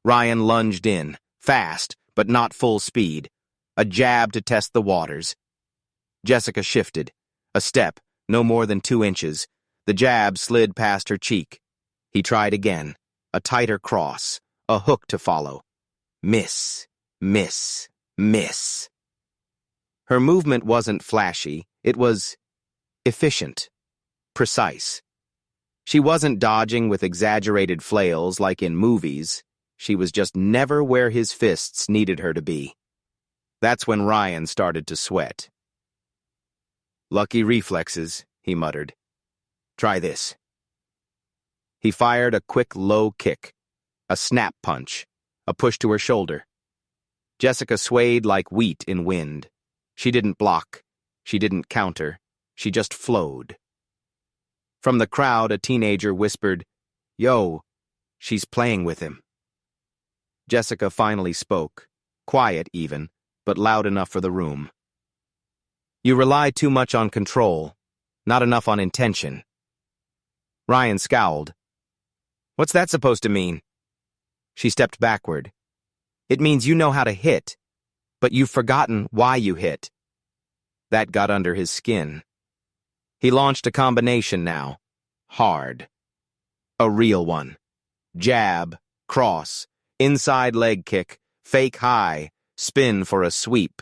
Ryan lunged in, fast, but not full speed. A jab to test the waters. Jessica shifted. A step, no more than 2 inches. The jab slid past her cheek. He tried again. A tighter cross. A hook to follow. Miss, miss, miss. Her movement wasn't flashy. It was efficient, precise. She wasn't dodging with exaggerated flails like in movies. She was just never where his fists needed her to be. That's when Ryan started to sweat. "Lucky reflexes," he muttered. "Try this." He fired a quick, low kick, a snap punch, a push to her shoulder. Jessica swayed like wheat in wind. She didn't block. She didn't counter. She just flowed. From the crowd, a teenager whispered, "Yo, she's playing with him." Jessica finally spoke, quiet even, but loud enough for the room. "You rely too much on control, not enough on intention." Ryan scowled. "What's that supposed to mean?" She stepped backward. "It means you know how to hit, but you've forgotten why you hit." That got under his skin. He launched a combination now. Hard. A real one. Jab, cross, inside leg kick, fake high, spin for a sweep.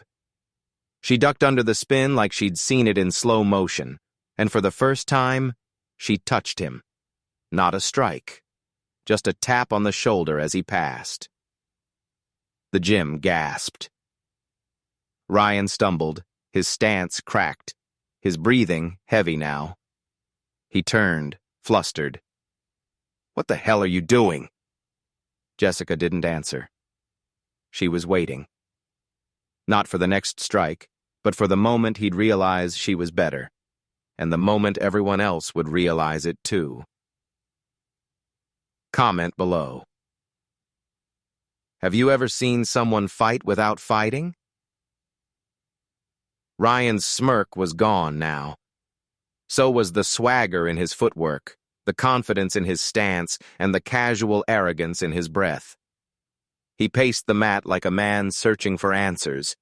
She ducked under the spin like she'd seen it in slow motion, and for the first time, she touched him. Not a strike. Just a tap on the shoulder as he passed. The gym gasped. Ryan stumbled, his stance cracked, his breathing heavy now. He turned, flustered. "What the hell are you doing?" Jessica didn't answer. She was waiting. Not for the next strike, but for the moment he'd realize she was better, and the moment everyone else would realize it too. Comment below. Have you ever seen someone fight without fighting? Ryan's smirk was gone now. So was the swagger in his footwork, the confidence in his stance, and the casual arrogance in his breath. He paced the mat like a man searching for answers,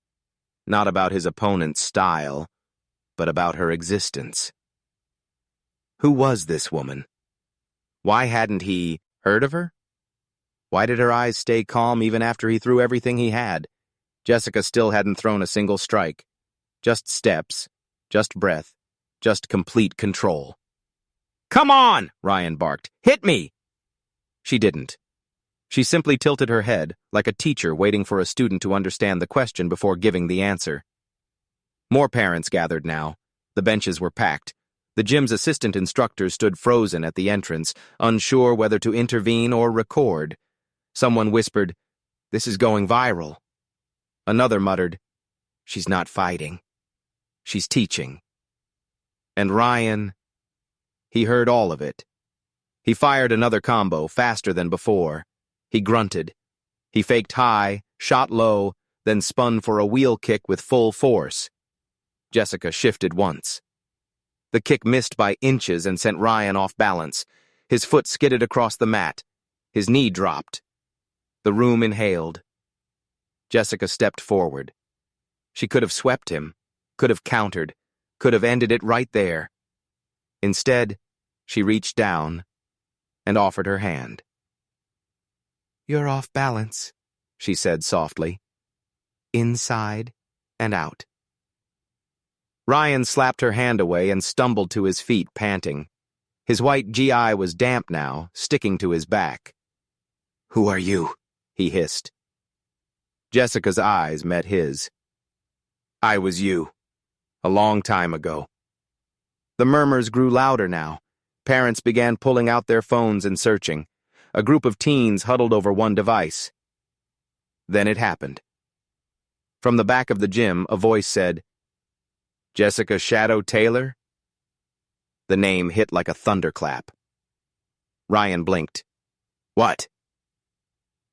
not about his opponent's style, but about her existence. Who was this woman? Why hadn't he heard of her? Why did her eyes stay calm even after he threw everything he had? Jessica still hadn't thrown a single strike. Just steps, just breath, just complete control. "Come on!" Ryan barked. "Hit me!" She didn't. She simply tilted her head, like a teacher waiting for a student to understand the question before giving the answer. More parents gathered now. The benches were packed. The gym's assistant instructors stood frozen at the entrance, unsure whether to intervene or record. Someone whispered, "This is going viral." Another muttered, "She's not fighting. She's teaching." And Ryan, he heard all of it. He fired another combo, faster than before. He grunted. He faked high, shot low, then spun for a wheel kick with full force. Jessica shifted once. The kick missed by inches and sent Ryan off balance. His foot skidded across the mat. His knee dropped. The room inhaled. Jessica stepped forward. She could have swept him, could have countered, could have ended it right there. Instead, she reached down and offered her hand. "You're off balance," she said softly. "Inside and out." Ryan slapped her hand away and stumbled to his feet, panting. His white GI was damp now, sticking to his back. "Who are you?" he hissed. Jessica's eyes met his. "I was you. A long time ago." The murmurs grew louder now. Parents began pulling out their phones and searching. A group of teens huddled over one device. Then it happened. From the back of the gym, a voice said, "Jessica Shadow Taylor?" The name hit like a thunderclap. Ryan blinked. "What?"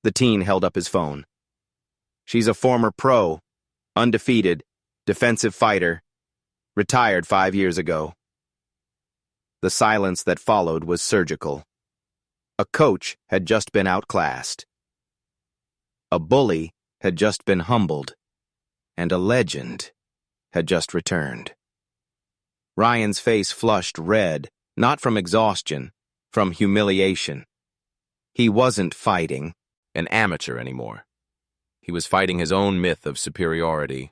The teen held up his phone. "She's a former pro, undefeated, defensive fighter, retired 5 years ago." The silence that followed was surgical. A coach had just been outclassed. A bully had just been humbled, and a legend had just returned. Ryan's face flushed red, not from exhaustion, from humiliation. He wasn't fighting an amateur anymore. He was fighting his own myth of superiority,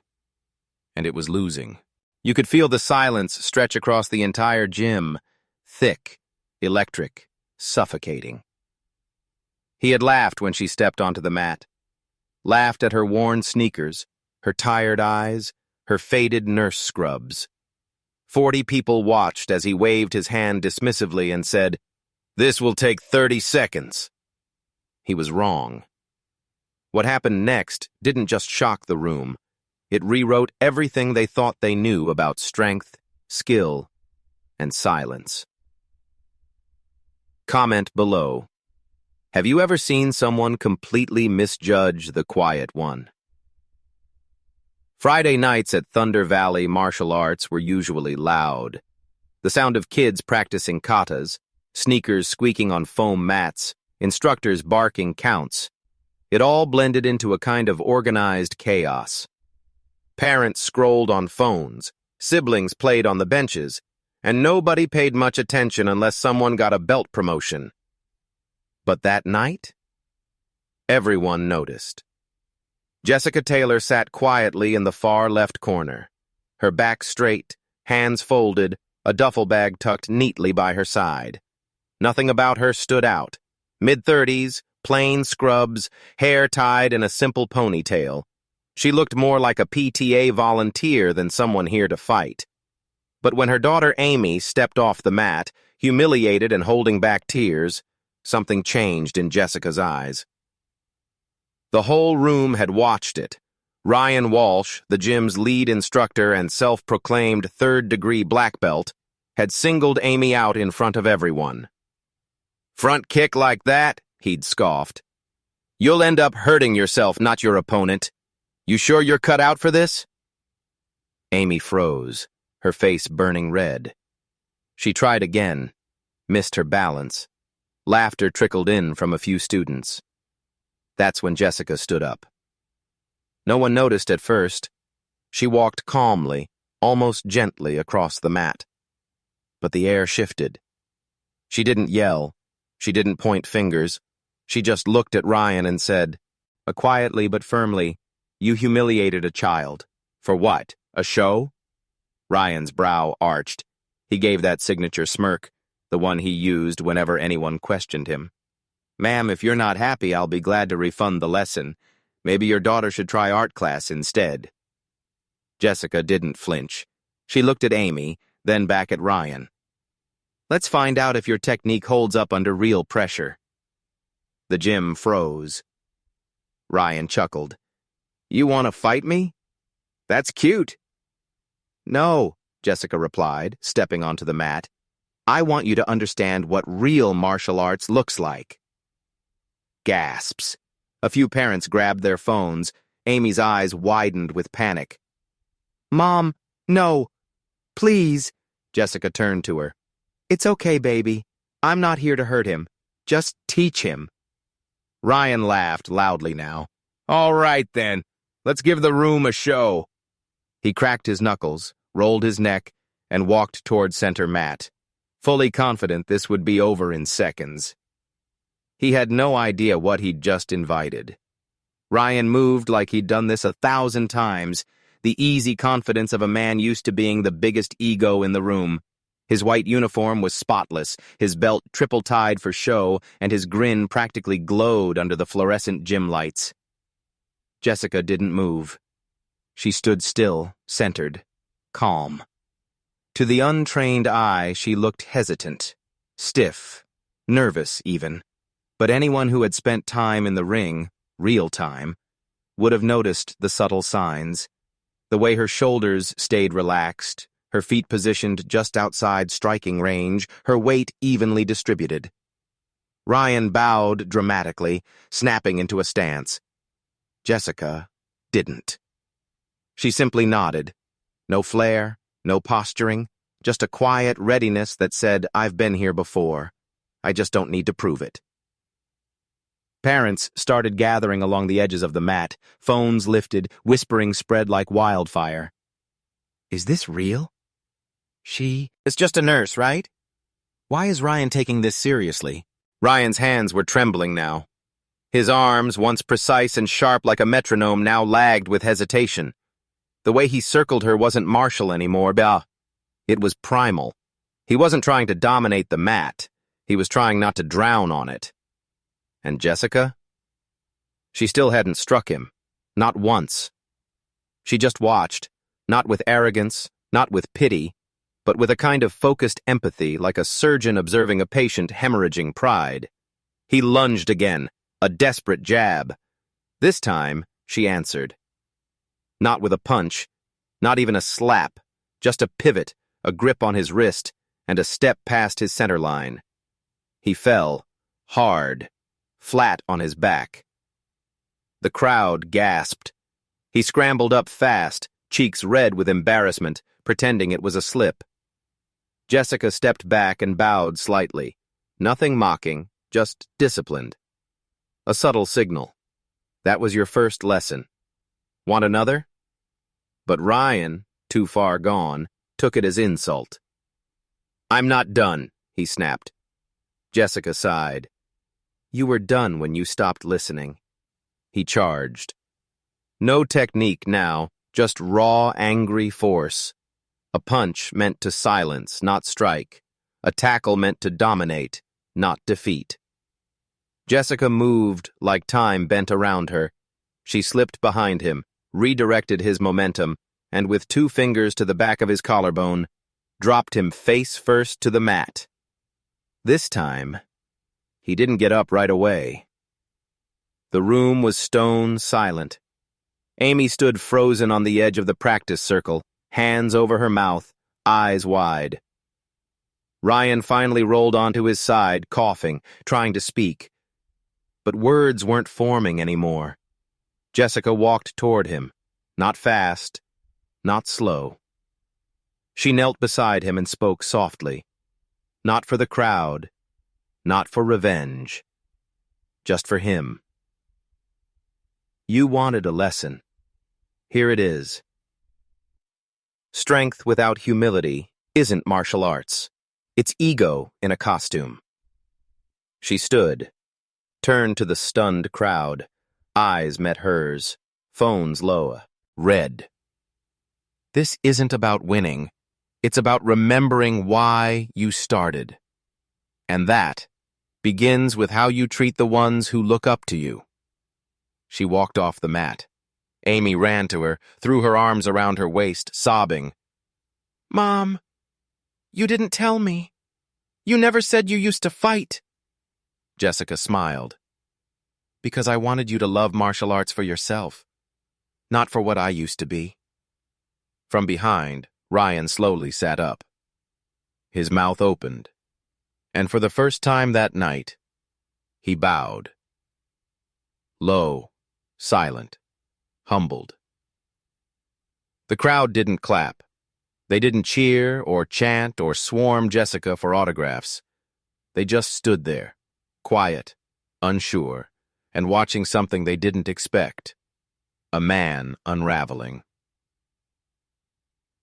and it was losing. You could feel the silence stretch across the entire gym, thick, electric, suffocating. He had laughed when she stepped onto the mat, laughed at her worn sneakers, her tired eyes, her faded nurse scrubs. 40 people watched as he waved his hand dismissively and said, "This will take 30 seconds." He was wrong. What happened next didn't just shock the room. It rewrote everything they thought they knew about strength, skill, and silence. Comment below. Have you ever seen someone completely misjudge the quiet one? Friday nights at Thunder Valley Martial Arts were usually loud. The sound of kids practicing katas, sneakers squeaking on foam mats, instructors barking counts. It all blended into a kind of organized chaos. Parents scrolled on phones, siblings played on the benches, and nobody paid much attention unless someone got a belt promotion. But that night, everyone noticed. Jessica Taylor sat quietly in the far left corner, her back straight, hands folded, a duffel bag tucked neatly by her side. Nothing about her stood out. Mid-30s, plain scrubs, hair tied in a simple ponytail. She looked more like a PTA volunteer than someone here to fight. But when her daughter Amy stepped off the mat, humiliated and holding back tears, something changed in Jessica's eyes. The whole room had watched it. Ryan Walsh, the gym's lead instructor and self-proclaimed third-degree black belt, had singled Amy out in front of everyone. "Front kick like that?" he'd scoffed. "You'll end up hurting yourself, not your opponent. You sure you're cut out for this?" Amy froze, her face burning red. She tried again, missed her balance. Laughter trickled in from a few students. That's when Jessica stood up. No one noticed at first. She walked calmly, almost gently across the mat. But the air shifted. She didn't yell. She didn't point fingers. She just looked at Ryan and said, quietly but firmly, "You humiliated a child. For what? A show?" Ryan's brow arched. He gave that signature smirk, the one he used whenever anyone questioned him. "Ma'am, if you're not happy, I'll be glad to refund the lesson. Maybe your daughter should try art class instead." Jessica didn't flinch. She looked at Amy, then back at Ryan. "Let's find out if your technique holds up under real pressure." The gym froze. Ryan chuckled. "You want to fight me? That's cute." "No," Jessica replied, stepping onto the mat. "I want you to understand what real martial arts looks like." Gasps. A few parents grabbed their phones. Amy's eyes widened with panic. "Mom, no. Please." Jessica turned to her. "It's okay, baby. I'm not here to hurt him. Just teach him." Ryan laughed loudly now. "All right, then. Let's give the room a show." He cracked his knuckles, rolled his neck, and walked toward center mat, fully confident this would be over in seconds. He had no idea what he'd just invited. Ryan moved like he'd done this 1,000 times, the easy confidence of a man used to being the biggest ego in the room. His white uniform was spotless, his belt triple-tied for show, and his grin practically glowed under the fluorescent gym lights. Jessica didn't move. She stood still, centered, calm. To the untrained eye, she looked hesitant, stiff, nervous even. But anyone who had spent time in the ring, real time, would have noticed the subtle signs. The way her shoulders stayed relaxed, her feet positioned just outside striking range, her weight evenly distributed. Ryan bowed dramatically, snapping into a stance. Jessica didn't. She simply nodded. No flair, no posturing, just a quiet readiness that said, "I've been here before. I just don't need to prove it." Parents started gathering along the edges of the mat, phones lifted, whispering spread like wildfire. Is this real? It's just a nurse, right? Why is Ryan taking this seriously? Ryan's hands were trembling now. His arms, once precise and sharp like a metronome, now lagged with hesitation. The way he circled her wasn't martial anymore, it was primal. He wasn't trying to dominate the mat. He was trying not to drown on it. And Jessica? She still hadn't struck him. Not once. She just watched, not with arrogance, not with pity, but with a kind of focused empathy like a surgeon observing a patient hemorrhaging pride. He lunged again, a desperate jab. This time, she answered. Not with a punch, not even a slap, just a pivot, a grip on his wrist, and a step past his center line. He fell, hard, flat on his back. The crowd gasped. He scrambled up fast, cheeks red with embarrassment, pretending it was a slip. Jessica stepped back and bowed slightly. Nothing mocking, just disciplined. A subtle signal. That was your first lesson. Want another? But Ryan, too far gone, took it as insult. I'm not done, he snapped. Jessica sighed. You were done when you stopped listening. He charged. No technique now, just raw, angry force. A punch meant to silence, not strike. A tackle meant to dominate, not defeat. Jessica moved like time bent around her. She slipped behind him, redirected his momentum, and with 2 fingers to the back of his collarbone, dropped him face first to the mat. This time, he didn't get up right away. The room was stone silent. Amy stood frozen on the edge of the practice circle, hands over her mouth, eyes wide. Ryan finally rolled onto his side, coughing, trying to speak. But words weren't forming anymore. Jessica walked toward him, not fast, not slow. She knelt beside him and spoke softly. Not for the crowd, not for revenge, just for him. You wanted a lesson. Here it is. Strength without humility isn't martial arts. It's ego in a costume. She stood, turned to the stunned crowd. Eyes met hers, phones low, red. This isn't about winning. It's about remembering why you started. And that begins with how you treat the ones who look up to you. She walked off the mat. Amy ran to her, threw her arms around her waist, sobbing. Mom, you didn't tell me. You never said you used to fight. Jessica smiled. Because I wanted you to love martial arts for yourself, not for what I used to be. From behind, Ryan slowly sat up. His mouth opened, and for the first time that night, he bowed. Low, silent, humbled. The crowd didn't clap. They didn't cheer or chant or swarm Jessica for autographs. They just stood there, quiet, unsure, and watching something they didn't expect. A man unraveling.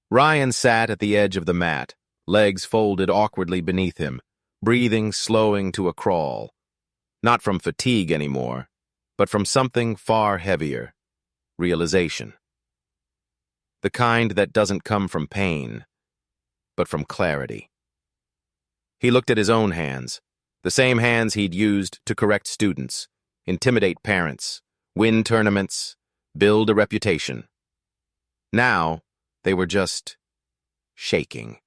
Ryan sat at the edge of the mat, legs folded awkwardly beneath him, breathing slowing to a crawl. Not from fatigue anymore, but from something far heavier. Realization. The kind that doesn't come from pain, but from clarity. He looked at his own hands, the same hands he'd used to correct students, intimidate parents, win tournaments, build a reputation. Now, they were just shaking.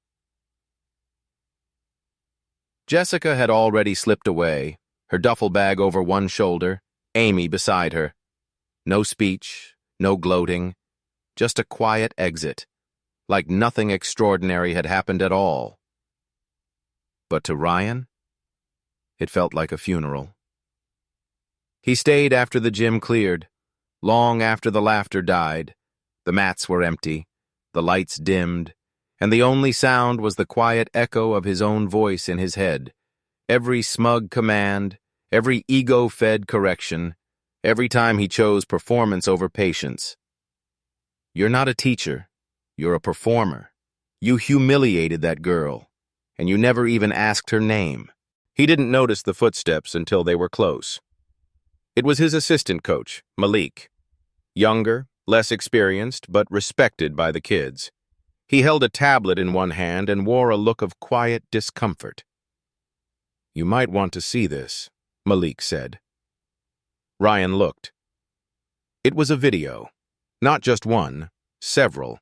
Jessica had already slipped away, her duffel bag over one shoulder, Amy beside her. No speech, no gloating, just a quiet exit, like nothing extraordinary had happened at all. But to Ryan, it felt like a funeral. He stayed after the gym cleared, long after the laughter died. The mats were empty, the lights dimmed, and the only sound was the quiet echo of his own voice in his head. Every smug command, every ego-fed correction, every time he chose performance over patience. You're not a teacher. You're a performer. You humiliated that girl, and you never even asked her name. He didn't notice the footsteps until they were close. It was his assistant coach, Malik. Younger, less experienced, but respected by the kids. He held a tablet in one hand and wore a look of quiet discomfort. "You might want to see this," Malik said. Ryan looked. It was a video. Not just one, several.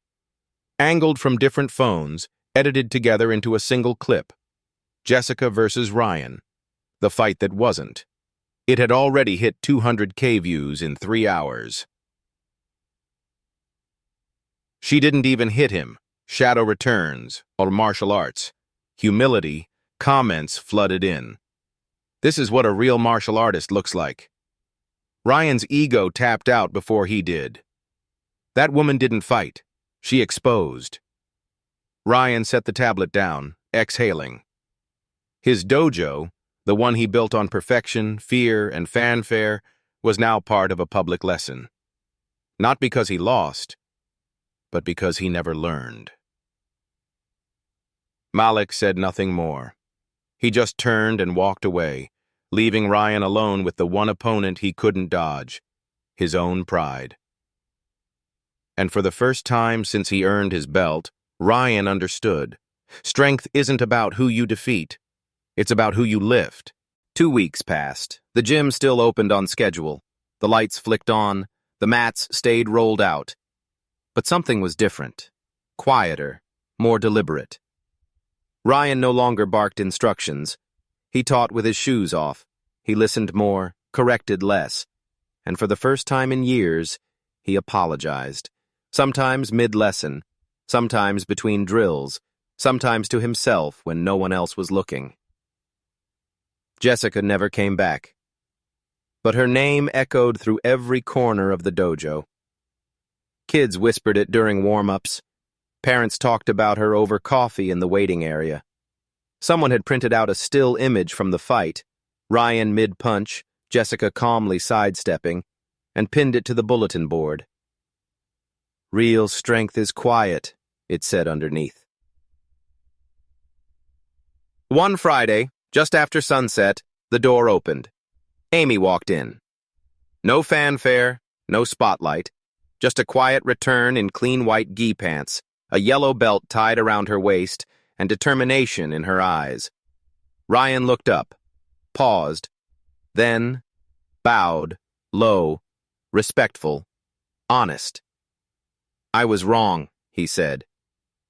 Angled from different phones, edited together into a single clip. Jessica versus Ryan. The fight that wasn't. It had already hit 200K views in 3 hours. She didn't even hit him. Shadow returns, or martial arts. Humility, comments flooded in. This is what a real martial artist looks like. Ryan's ego tapped out before he did. That woman didn't fight. She exposed. Ryan set the tablet down, exhaling. His dojo, the one he built on perfection, fear, and fanfare, was now part of a public lesson. Not because he lost, but because he never learned. Malik said nothing more. He just turned and walked away, leaving Ryan alone with the one opponent he couldn't dodge, his own pride. And for the first time since he earned his belt, Ryan understood. Strength isn't about who you defeat. It's about who you lift. 2 weeks passed. The gym still opened on schedule. The lights flicked on. The mats stayed rolled out. But something was different. Quieter. More deliberate. Ryan no longer barked instructions. He taught with his shoes off. He listened more, corrected less. And for the first time in years, he apologized. Sometimes mid-lesson. Sometimes between drills. Sometimes to himself when no one else was looking. Jessica never came back. But her name echoed through every corner of the dojo. Kids whispered it during warm-ups. Parents talked about her over coffee in the waiting area. Someone had printed out a still image from the fight, Ryan mid-punch, Jessica calmly sidestepping, and pinned it to the bulletin board. "Real strength is quiet," it said underneath. One Friday, just after sunset, the door opened. Amy walked in. No fanfare, no spotlight, just a quiet return in clean white gi pants, a yellow belt tied around her waist, and determination in her eyes. Ryan looked up, paused, then bowed, low, respectful, honest. "I was wrong," he said.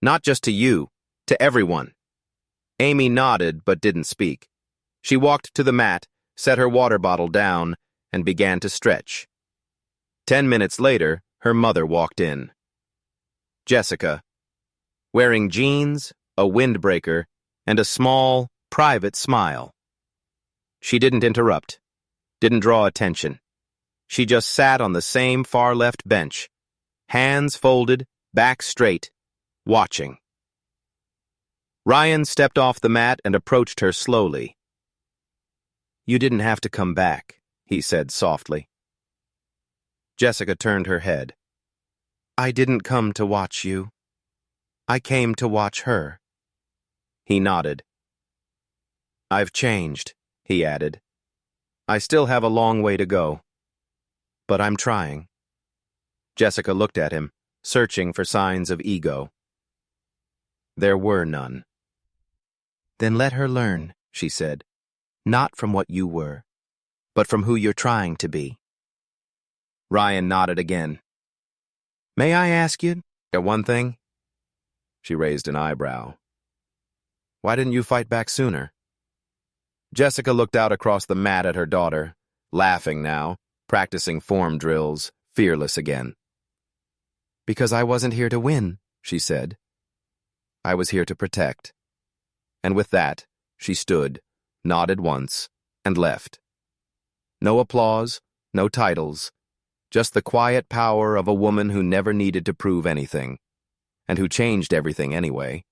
"Not just to you, to everyone." Amy nodded but didn't speak. She walked to the mat, set her water bottle down, and began to stretch. 10 minutes later, her mother walked in. Jessica, wearing jeans, a windbreaker, and a small, private smile. She didn't interrupt, didn't draw attention. She just sat on the same far-left bench, hands folded, back straight, watching. Ryan stepped off the mat and approached her slowly. "You didn't have to come back," he said softly. Jessica turned her head. "I didn't come to watch you. I came to watch her." He nodded. "I've changed," he added. "I still have a long way to go. But I'm trying." Jessica looked at him, searching for signs of ego. There were none. "Then let her learn," she said. "Not from what you were, but from who you're trying to be." Ryan nodded again. "May I ask you one thing?" She raised an eyebrow. "Why didn't you fight back sooner?" Jessica looked out across the mat at her daughter, laughing now, practicing form drills, fearless again. "Because I wasn't here to win," she said. "I was here to protect." And with that, she stood, nodded once, and left. No applause, no titles, just the quiet power of a woman who never needed to prove anything, and who changed everything anyway.